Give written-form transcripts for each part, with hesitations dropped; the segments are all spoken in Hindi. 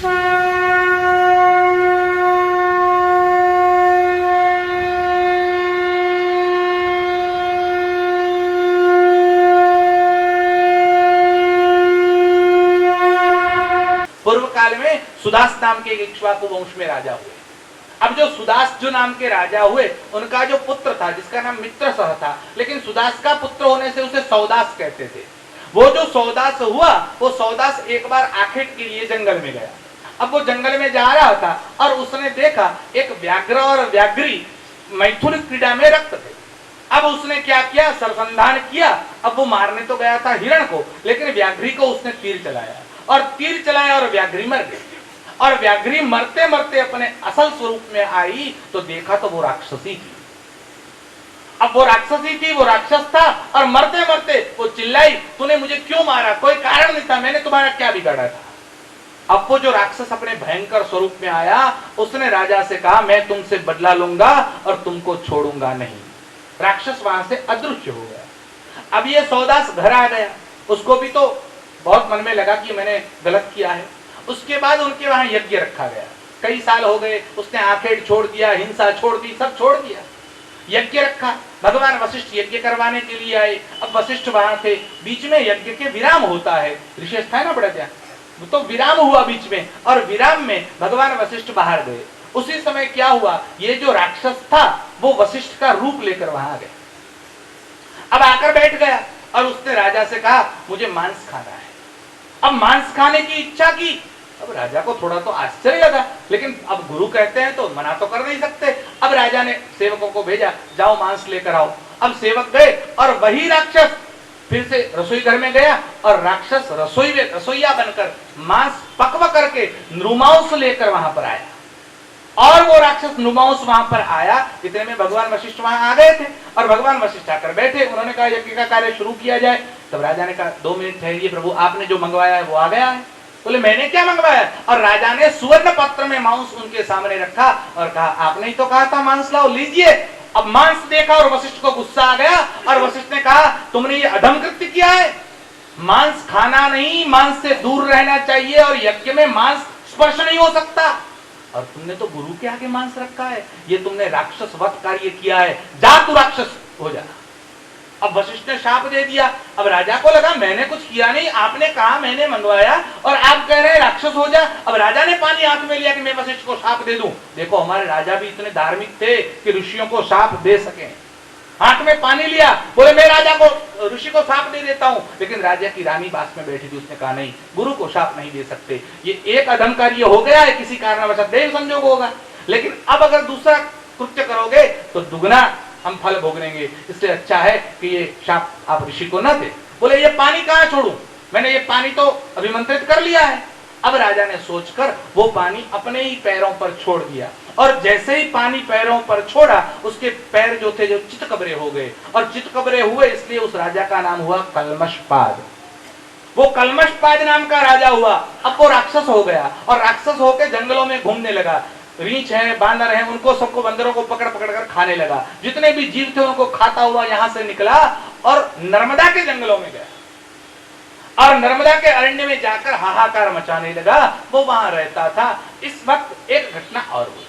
पूर्व काल में सुदास नाम के एक इक्ष्वाकु वंश में राजा हुए। अब जो सुदास जो नाम के राजा हुए, उनका जो पुत्र था जिसका नाम मित्रसह था, लेकिन सुदास का पुत्र होने से उसे सौदास कहते थे। वो जो सौदास हुआ, वो सौदास एक बार आखेट के लिए जंगल में गया। अब वो जंगल में जा रहा था और उसने देखा एक व्याघ्र और व्याघ्री मैथुन क्रीड़ा में रक्त थे। अब उसने क्या किया, सरसंधान किया। अब वो मारने तो गया था हिरण को, लेकिन व्याघ्री को उसने तीर चलाया और तीर चलाया और व्याघ्री मर गई। और व्याघ्री मरते मरते अपने असल स्वरूप में आई तो देखा तो वो राक्षसी थी। अब वो राक्षसी थी, वो राक्षस था और मरते मरते वो चिल्लाई, तूने मुझे क्यों मारा? कोई कारण नहीं था, मैंने तुम्हारा क्या बिगाड़ा था? अब वो जो राक्षस अपने भयंकर स्वरूप में आया, उसने राजा से कहा, मैं तुमसे बदला लूंगा और तुमको छोड़ूंगा नहीं। राक्षस वहां से अदृश्य हो गया। अब ये सौदास घर आ गया, उसको भी तो बहुत मन में लगा कि मैंने गलत किया है। उसके बाद उनके वहां यज्ञ रखा गया। कई साल हो गए, उसने आखेट छोड़ दिया, हिंसा छोड़ दी, सब छोड़ दिया। यज्ञ रखा, भगवान वशिष्ठ यज्ञ करवाने के लिए आए। अब वशिष्ठ वहां थे, बीच में यज्ञ के विराम होता है, ऋषिस्थ है ना बड़ा क्या, तो विराम हुआ बीच में, और विराम में भगवान वशिष्ठ बाहर गए। उसी समय क्या हुआ, ये जो राक्षस था वो वशिष्ठ का रूप लेकर वहां गया। अब आकर बैठ गया और उसने राजा से कहा, मुझे मांस खाना है। अब मांस खाने की इच्छा की। अब राजा को थोड़ा तो आश्चर्य लगा, लेकिन अब गुरु कहते हैं तो मना तो कर नहीं सकते। अब राजा ने सेवकों को भेजा, जाओ मांस लेकर आओ। अब सेवक गए और वही राक्षस फिर से रसोई घर में गया और राक्षस रसोईया बनकर मांस पकवा करके नृमांस लेकर वहां पर आया। और वो राक्षस नुमांस वहां पर आया, इतने में भगवान वशिष्ठ वहां आ गए थे और भगवान वशिष्ठ आकर बैठे। उन्होंने कहा यज्ञ का कार्य शुरू किया जाए। तब राजा ने कहा, 2 मिनट ठहरिए प्रभु, आपने जो मंगवाया है वो आ गया है। बोले, मैंने क्या मंगवाया? और राजा ने सुवर्ण पत्र में मांस उनके सामने रखा और कहा, आपने ही तो कहा था मांस लाओ, लीजिए। अब मांस देखा और वशिष्ठ को गुस्सा आ गया और वशिष्ठ ने कहा, तुमने ये अधम कृत्य किया है। मांस खाना नहीं, मांस से दूर रहना चाहिए और यज्ञ में मांस स्पर्श नहीं हो सकता। और तुमने तो गुरु के आगे मांस रखा है, ये तुमने राक्षस वध कार्य किया है, जा तू राक्षस हो जा। अब वशिष्ठ ने शाप दे दिया। अब राजा को लगा मैंने कुछ किया नहीं, आपने कहा मैंने मंगवाया और आप कह रहे हैं राक्षस हो जा। अब राजा ने पानी हाथ में लिया कि मैं वशिष्ठ को शाप दे दूं। देखो हमारे राजा भी इतने धार्मिक थे कि ऋषियों को शाप दे सके। हाथ में पानी लिया, बोले मैं राजा को ऋषि को शाप दे देता हूं। लेकिन राजा की रानी पास में बैठी थी, उसने कहा नहीं, गुरु को शाप नहीं दे सकते, ये एक अधम कार्य हो गया है, किसी कारणवश देव संजोग होगा, लेकिन अब अगर दूसरा कृत्य करोगे तो दुगना हम फल भोगेंगे, इसलिए अच्छा है कि ये शाप आप ऋषि को न दे। बोले ये पानी कहां छोड़ूं, मैंने ये पानी तो अभिमंत्रित कर लिया है। अब राजा ने सोचकर वो पानी अपने ही पैरों पर छोड़ दिया और जैसे ही पानी पैरों पर छोड़ा, उसके पैर जो थे जो चितकबरे हो गए और चितकबरे हुए, इसलिए उस राजा का नाम हुआ कल्मषपाद। वो कल्मषपाद नाम का राजा हुआ। अब वो राक्षस हो गया और राक्षस होकर जंगलों में घूमने लगा। रीछ है, बांदर है, उनको सबको बंदरों को पकड़ पकड़ कर खाने लगा। जितने भी जीव थे उनको खाता हुआ यहां से निकला और नर्मदा के जंगलों में गया और नर्मदा के अरण्य में जाकर हाहाकार मचाने लगा। वो वहां रहता था। इस वक्त एक घटना और हुई।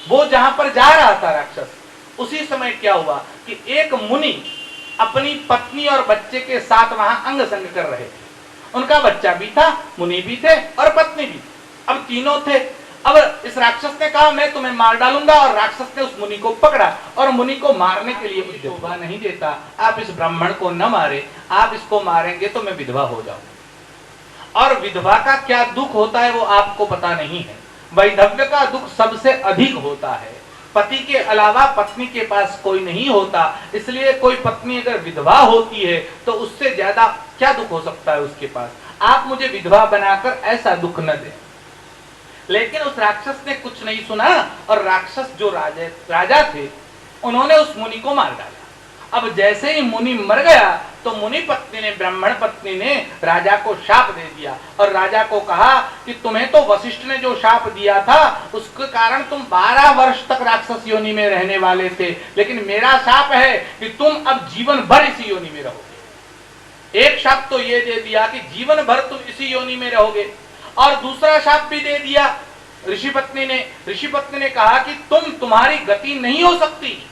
वो जहां पर जा रहा था राक्षस, उसी समय क्या हुआ कि एक मुनि अपनी पत्नी और बच्चे के साथ वहां अंग संग कर रहे थे। उनका बच्चा भी था, मुनि भी थे और पत्नी भी। अब तीनों थे। अब इस राक्षस ने कहा मैं तुम्हें मार डालूंगा और राक्षस ने उस मुनि को पकड़ा और मुनि को मारने के लिए शोभा नहीं देता, आप इस ब्राह्मण को न मारे, आप इसको मारेंगे तो मैं विधवा हो जाऊंगा। और विधवा का क्या दुख होता है वो आपको पता नहीं है। वैधव्य का दुख सबसे अधिक होता है। पति के अलावा पत्नी के पास कोई नहीं होता, इसलिए कोई पत्नी अगर विधवा होती है तो उससे ज्यादा क्या दुख हो सकता है उसके पास। आप मुझे विधवा बनाकर ऐसा दुख न दें। लेकिन उस राक्षस ने कुछ नहीं सुना और राक्षस जो राजा थे उन्होंने उस मुनि को मार डाला। अब जैसे ही मुनि मर गया तो मुनि पत्नी ने, ब्राह्मण पत्नी ने राजा को शाप दे दिया और राजा को कहा कि तुम्हें तो वशिष्ठ ने जो शाप दिया था उसके कारण तुम 12 वर्ष तक राक्षस योनि में रहने वाले थे, लेकिन मेरा शाप है कि तुम अब जीवन भर इसी योनि में रहोगे। एक शाप तो ये दे दिया कि जीवन भर तुम इसी योनि में रहोगे और दूसरा शाप भी दे दिया ऋषि पत्नी ने कहा कि तुम्हारी गति नहीं हो सकती।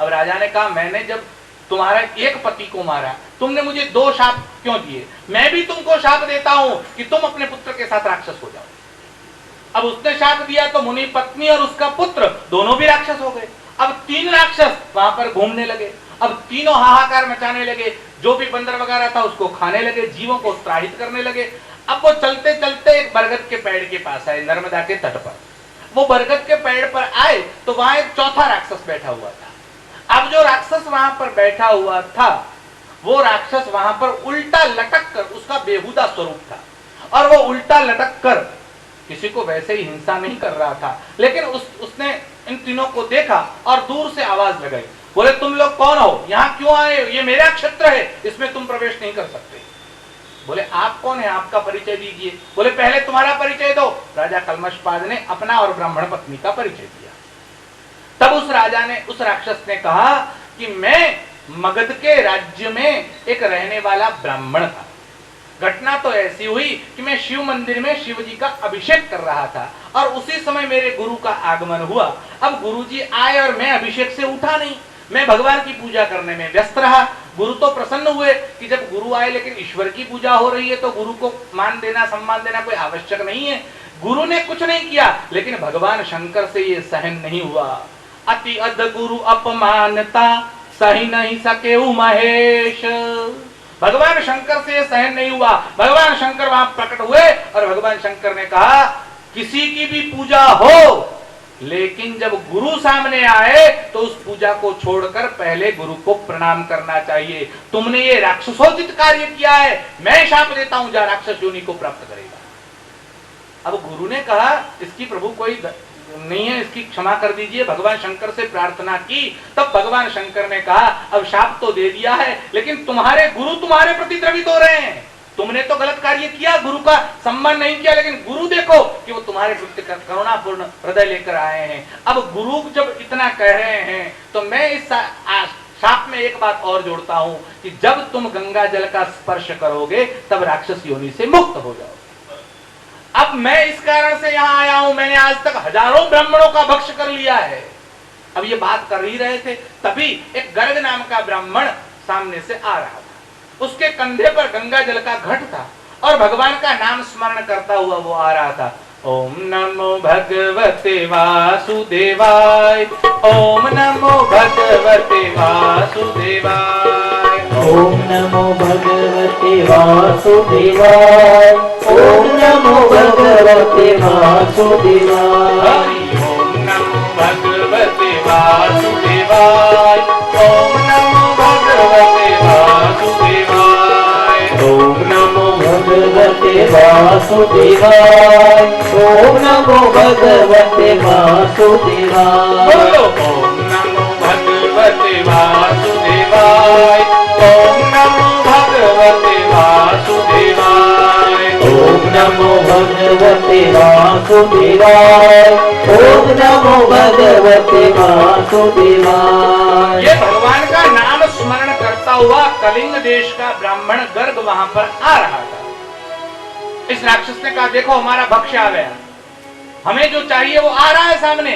अब राजा ने कहा मैंने जब तुम्हारा एक पति को मारा, तुमने मुझे 2 शाप क्यों दिए? मैं भी तुमको शाप देता हूं कि तुम अपने पुत्र के साथ राक्षस हो जाओ। अब उसने शाप दिया तो मुनि पत्नी और उसका पुत्र दोनों भी राक्षस हो गए। अब 3 राक्षस वहां पर घूमने लगे। अब तीनों हाहाकार मचाने लगे, जो भी बंदर वगैरह था उसको खाने लगे, जीवों को त्राहित करने लगे। अब वो चलते चलते एक बरगद के पेड़ के पास आए, नर्मदा के तट पर। वो बरगद के पेड़ पर आए तो वहां एक चौथा राक्षस बैठा हुआ था। अब जो राक्षस वहां पर बैठा हुआ था, वो राक्षस वहां पर उल्टा लटक कर, उसका बेहुदा स्वरूप था, और वो उल्टा लटक कर किसी को वैसे ही हिंसा नहीं कर रहा था, लेकिन उसने इन तीनों को देखा और दूर से आवाज लगाई, बोले तुम लोग कौन हो, यहाँ क्यों आए हो? ये मेरा क्षेत्र है, इसमें तुम प्रवेश नहीं कर सकते। बोले आप कौन है, आपका परिचय दीजिए। बोले पहले तुम्हारा परिचय दो। राजा कल्मषपाद ने अपना और ब्राह्मण पत्नी का परिचय दिया। तब उस राक्षस ने कहा कि मैं मगध के राज्य में एक रहने वाला ब्राह्मण था। घटना तो ऐसी हुई कि मैं शिव मंदिर में शिव जी का अभिषेक कर रहा था और उसी समय मेरे गुरु का आगमन हुआ। अब गुरु जी आए और मैं अभिषेक से उठा नहीं, मैं भगवान की पूजा करने में व्यस्त रहा। गुरु तो प्रसन्न हुए कि जब गुरु आए, लेकिन ईश्वर की पूजा हो रही है तो गुरु को मान देना, सम्मान देना कोई आवश्यक नहीं है। गुरु ने कुछ नहीं किया, लेकिन भगवान शंकर से ये सहन नहीं हुआ। अति अध गुरु अपमानता सही नहीं सके महेश। भगवान शंकर से सहन नहीं हुआ। भगवान शंकर वहां प्रकट हुए और भगवान शंकर ने कहा किसी की भी पूजा हो, लेकिन जब गुरु सामने आए तो उस पूजा को छोड़कर पहले गुरु को प्रणाम करना चाहिए। तुमने ये राक्षसोचित कार्य किया है, मैं शाप देता हूं, जा राक्षस योनि को प्राप्त करेगा। अब गुरु ने कहा इसकी प्रभु कोई नहीं है, इसकी क्षमा कर दीजिए। भगवान शंकर से प्रार्थना की, तब भगवान शंकर ने कहा अब शाप तो दे दिया है, लेकिन तुम्हारे गुरु तुम्हारे प्रति द्रवित हो रहे हैं। तुमने तो गलत कार्य किया, गुरु का सम्मान नहीं किया, लेकिन गुरु देखो कि वो तुम्हारे प्रति करुणापूर्ण हृदय लेकर आए हैं। अब गुरु जब इतना कह रहे हैं तो मैं इस शाप में एक बात और जोड़ता हूं कि जब तुम गंगा जल का स्पर्श करोगे तब राक्षस योनि से मुक्त हो जाओ। अब मैं इस कारण से यहां आया हूं, मैंने आज तक हजारों ब्राह्मणों का भक्ष कर लिया है। अब ये बात कर ही रहे थे, तभी एक गर्ग नाम का ब्राह्मण सामने से आ रहा था। उसके कंधे पर गंगा जल का घट था और भगवान का नाम स्मरण करता हुआ वो आ रहा था। ओम नमो भगवते वासुदेवाय, ओम नमो भगवते वासुदेवाय, ओम नमो भगवते वासुदेवाय, ओम नमो भगवते वासुदेवाय, ओम नमो भगवते वासुदेवाय, ओम नमो भगवते वासुदेवाय, ओम नमो भगवते वासुदेवाय, ओम नमो भगवते वासुदेवाय, बोलो ओम नमो भगवते वासुदेवाय, ओम नमो भगवते वासुदेवाय, ओम नमो भगवते वासुदेवाय, ओम नमो भगवते वासुदेवाय। ये भगवान का नाम स्मरण करता हुआ कलिंग देश का ब्राह्मण गर्ग वहां पर आ रहा था। इस राक्षस ने कहा देखो हमारा भक्ष्य आ गया, हमें जो चाहिए वो आ रहा है सामने,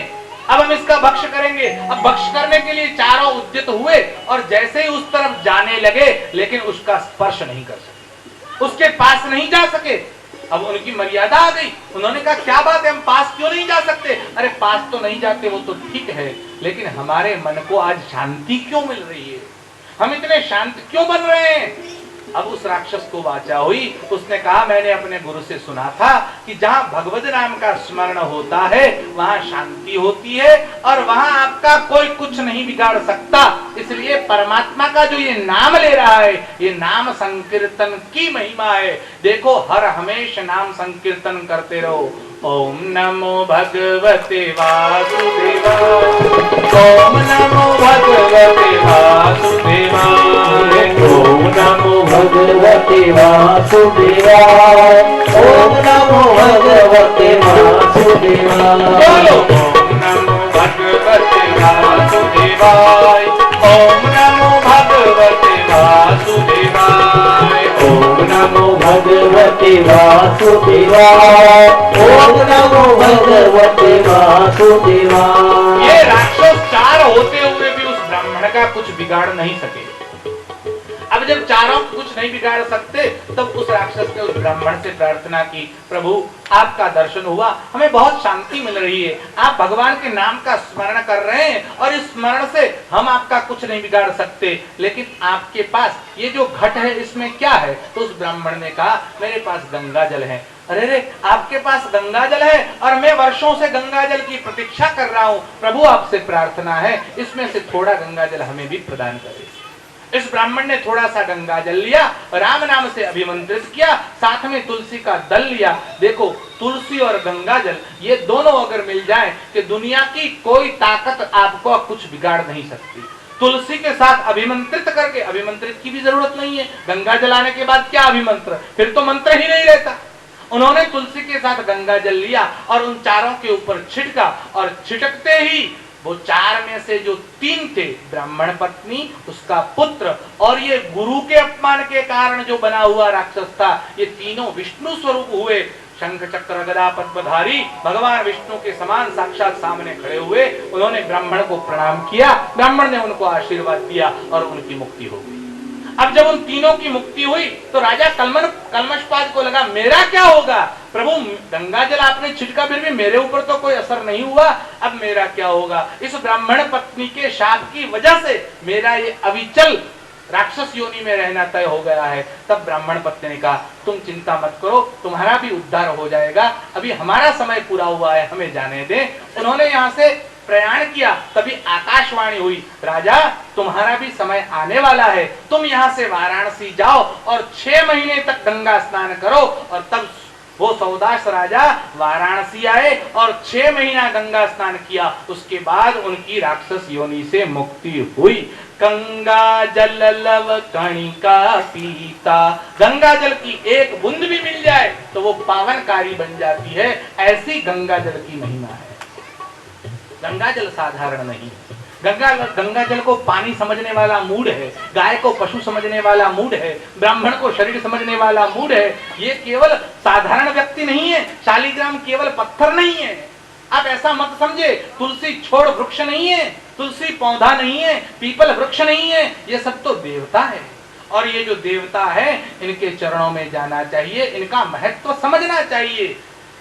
अब हम इसका भक्ष्य करेंगे। अब भक्ष्य करने के लिए चारों उद्यत हुए और जैसे ही उस तरफ जाने लगे, लेकिन उसका स्पर्श नहीं कर सके, उसके पास नहीं जा सके। अब उनकी मर्यादा आ गई। उन्होंने कहा क्या बात है, हम पास क्यों नहीं जा सकते? अरे पास तो नहीं जाते वो तो ठीक है, लेकिन हमारे मन को आज शांति क्यों मिल रही है, हम इतने शांत क्यों बन रहे हैं? अब उस राक्षस को वाचा हुई। उसने कहा मैंने अपने गुरु से सुना था कि जहां भगवत नाम का स्मरण होता है वहां शांति होती है और वहां आपका कोई कुछ नहीं बिगाड़ सकता। इसलिए परमात्मा का जो ये नाम ले रहा है, ये नाम संकीर्तन की महिमा है। देखो हर हमेशा नाम संकीर्तन करते रहो। ओम नमो भगवते वासुदेवाय, ओम नमो भगवते वासुदेवाय, ओम नमो भगवते वासुदेवाय, ओम नमो भगवते वासुदेवाय, बोलो ओम नमो भगवते वासुदेवाय, ओम नमो भगवते वासुदेवाय, ओम नमो भगवते भगवते वासुदेवाय। ओम नमो भगवते वासुदेवाय। ये राक्षस चार होते हुए भी उस ब्राह्मण का कुछ बिगाड़ नहीं सके। अब जब चारों कुछ नहीं बिगाड़ सकते, तब उस राक्षस ने उस ब्राह्मण से प्रार्थना की, प्रभु आपका दर्शन हुआ, हमें बहुत शांति मिल रही है, आप भगवान के नाम का स्मरण कर रहे हैं और इस स्मरण से हम आपका कुछ नहीं बिगाड़ सकते, लेकिन आपके पास ये जो घट है इसमें क्या है? तो उस ब्राह्मण ने कहा, मेरे पास गंगा जल है। अरे रे, आपके पास गंगा जल है और मैं वर्षों से गंगा जल की प्रतीक्षा कर रहा हूं, प्रभु आपसे प्रार्थना है इसमें से थोड़ा गंगा जल हमें भी प्रदान करें। इस ब्राह्मण ने थोड़ा सा गंगा जल लिया, राम नाम से अभिमंत्रित किया, साथ में तुलसी का दल लिया। देखो, तुलसी और गंगा जल ये दोनों अगर मिल जाए कि दुनिया की कोई ताकत आपको कुछ बिगाड़ नहीं सकती। तुलसी के साथ अभिमंत्रित करके, अभिमंत्रित की भी जरूरत नहीं है, गंगा जल आने के बाद क्या अभिमंत्र, फिर तो मंत्र ही नहीं रहता। उन्होंने तुलसी के साथ गंगा जल लिया और उन चारों के ऊपर छिड़का, और छिटकते ही वो चार में से जो तीन थे, ब्राह्मण पत्नी, उसका पुत्र और ये गुरु के अपमान के कारण जो बना हुआ राक्षस था, ये तीनों विष्णु स्वरूप हुए, शंख चक्र गदा पद्मधारी भगवान विष्णु के समान साक्षात सामने खड़े हुए। उन्होंने ब्राह्मण को प्रणाम किया, ब्राह्मण ने उनको आशीर्वाद दिया और उनकी मुक्ति हो गई। अब जब उन तीनों की मुक्ति हुई तो राजा कल्मषपाद को लगा, मेरा क्या होगा? प्रभु गंगा जल आपने छिड़का, फिर भी मेरे ऊपर तो कोई असर नहीं हुआ, अब मेरा क्या होगा? इस ब्राह्मण पत्नी के शाप की वजह से मेरा ये अविचल राक्षस योनि में रहना तय हो गया है। तब ब्राह्मण पत्नी ने कहा, तुम चिंता मत करो, तुम्हारा भी उद्धार हो जाएगा, अभी हमारा समय पूरा हुआ है, हमें जाने दें। उन्होंने यहाँ से प्रयाण किया, तभी आकाशवाणी हुई, राजा तुम्हारा भी समय आने वाला है, तुम यहाँ से वाराणसी जाओ और 6 महीने तक गंगा स्नान करो। और तब वो सौदास राजा वाराणसी आए और 6 महीना गंगा स्नान किया, उसके बाद उनकी राक्षस योनि से मुक्ति हुई। गंगा जल लव कणिका पीता, गंगा जल की एक बूंद भी मिल जाए तो वो पावनकारी बन जाती है, ऐसी गंगा जल की महिमा है। गंगा जल साधारण नहीं, गंगा जल को पानी समझने वाला मूड है, गाय को पशु समझने वाला मूड है, ब्राह्मण को शरीर समझने वाला मूड है। ये केवल साधारण व्यक्ति नहीं है, शालिग्राम केवल पत्थर नहीं है, आप ऐसा मत समझे। तुलसी छोड़ वृक्ष नहीं है, तुलसी पौधा नहीं है, पीपल वृक्ष नहीं है, ये सब तो देवता है। और ये जो देवता है, इनके चरणों में जाना चाहिए, इनका महत्व समझना चाहिए।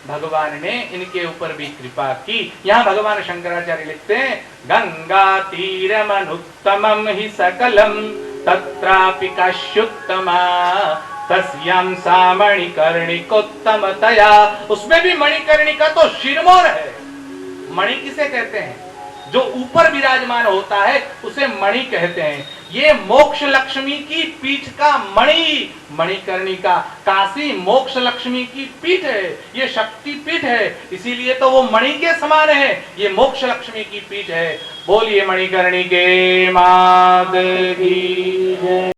भगवान ने इनके ऊपर भी कृपा की। यहाँ भगवान शंकराचार्य लिखते हैं, गंगा तीरमनुत्तमं हि सकलम तत्रापि काश्युत्तमा तस्यां सा मणिकर्णिकोत्तमतया। उसमें भी मणिकर्णिका तो शिरमोर है। मणि किसे कहते हैं? जो ऊपर विराजमान होता है उसे मणि कहते हैं। ये मोक्ष लक्ष्मी की पीठ का मणि, मणिकर्णिका काशी मोक्ष लक्ष्मी की पीठ है, ये शक्ति पीठ है, इसीलिए तो वो मणि के समान है, ये मोक्ष लक्ष्मी की पीठ है। बोलिए मणिकर्णिके मात की जय।